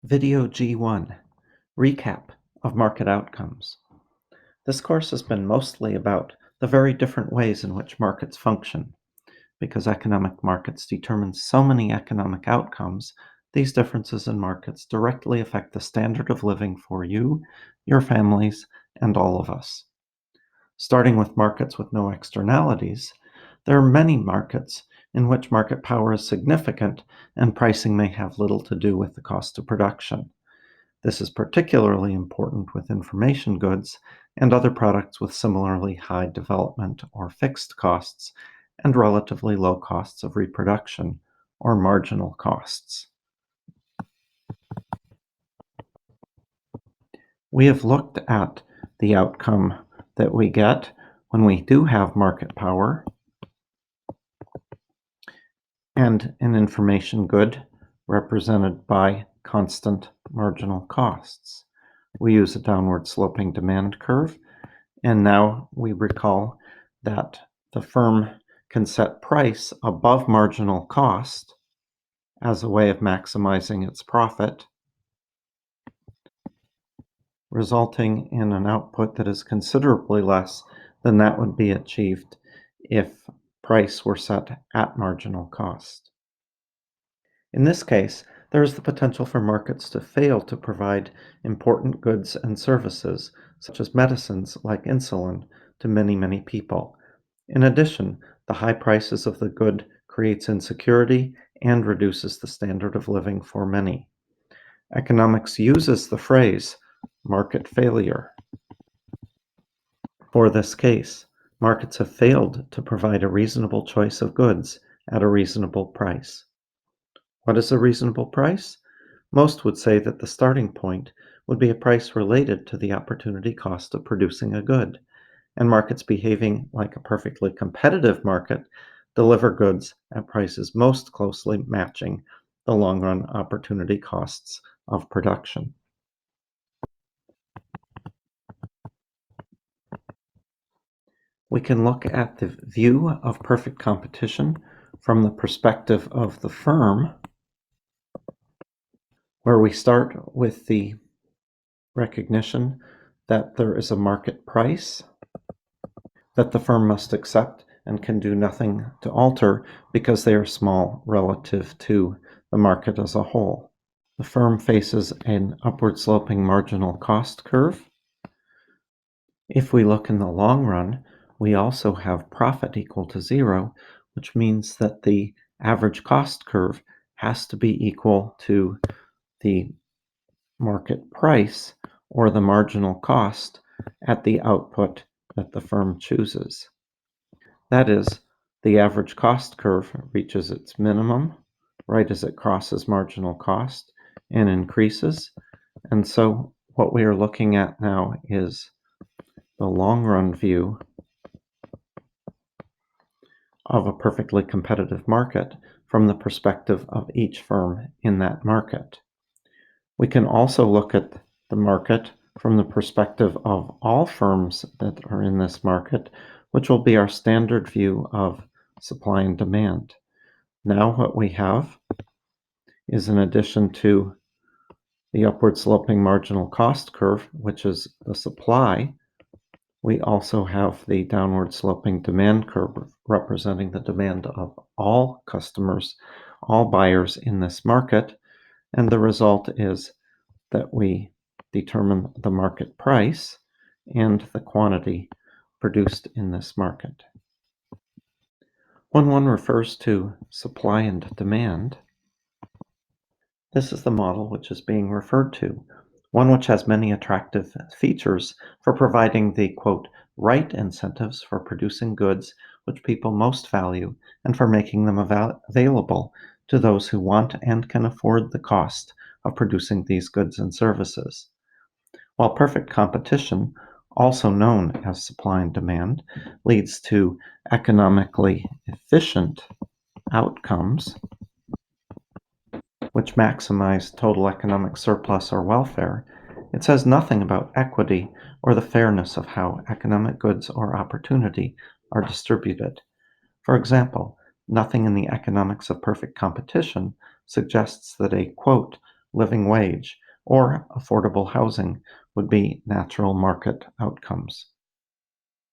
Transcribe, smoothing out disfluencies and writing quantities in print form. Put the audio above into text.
Video G1 Recap of Market Outcomes. This course has been mostly about the very different ways in which markets function. Because economic markets determine so many economic outcomes, these differences in markets directly affect the standard of living for you, your families, and all of us. Starting with markets with no externalities, there are many markets in which market power is significant and pricing may have little to do with the cost of production. This is particularly important with information goods and other products with similarly high development or fixed costs and relatively low costs of reproduction or marginal costs. We have looked at the outcome that we get when we do have market power and an information good represented by constant marginal costs. We use a downward sloping demand curve, and now we recall that the firm can set price above marginal cost as a way of maximizing its profit, resulting in an output that is considerably less than that would be achieved if price were set at marginal cost. In this case, there is the potential for markets to fail to provide important goods and services, such as medicines like insulin, to many people. In addition, the high prices of the good creates insecurity and reduces the standard of living for many. Economics uses the phrase market failure. For this case, markets have failed to provide a reasonable choice of goods at a reasonable price. What is a reasonable price? Most would say that the starting point would be a price related to the opportunity cost of producing a good, and markets behaving like a perfectly competitive market deliver goods at prices most closely matching the long-run opportunity costs of production. We can look at the view of perfect competition from the perspective of the firm, where we start with the recognition that there is a market price that the firm must accept and can do nothing to alter because they are small relative to the market as a whole. The firm faces an upward sloping marginal cost curve. If we look in the long run, we also have profit equal to zero, which means that the average cost curve has to be equal to the market price or the marginal cost at the output that the firm chooses. That is, the average cost curve reaches its minimum right as it crosses marginal cost and increases. And so what we are looking at now is the long run view of a perfectly competitive market from the perspective of each firm in that market. We can also look at the market from the perspective of all firms that are in this market, which will be our standard view of supply and demand. Now what we have is, in addition to the upward sloping marginal cost curve, which is the supply, we also have the downward sloping demand curve representing the demand of all customers, all buyers in this market, and the result is that we determine the market price and the quantity produced in this market. When one refers to supply and demand, this is the model which is being referred to, one which has many attractive features for providing the, quote, right incentives for producing goods which people most value and for making them available to those who want and can afford the cost of producing these goods and services. While perfect competition, also known as supply and demand, leads to economically efficient outcomes which maximize total economic surplus or welfare, it says nothing about equity or the fairness of how economic goods or opportunity are distributed. For example, nothing in the economics of perfect competition suggests that a, quote, living wage, or affordable housing would be natural market outcomes.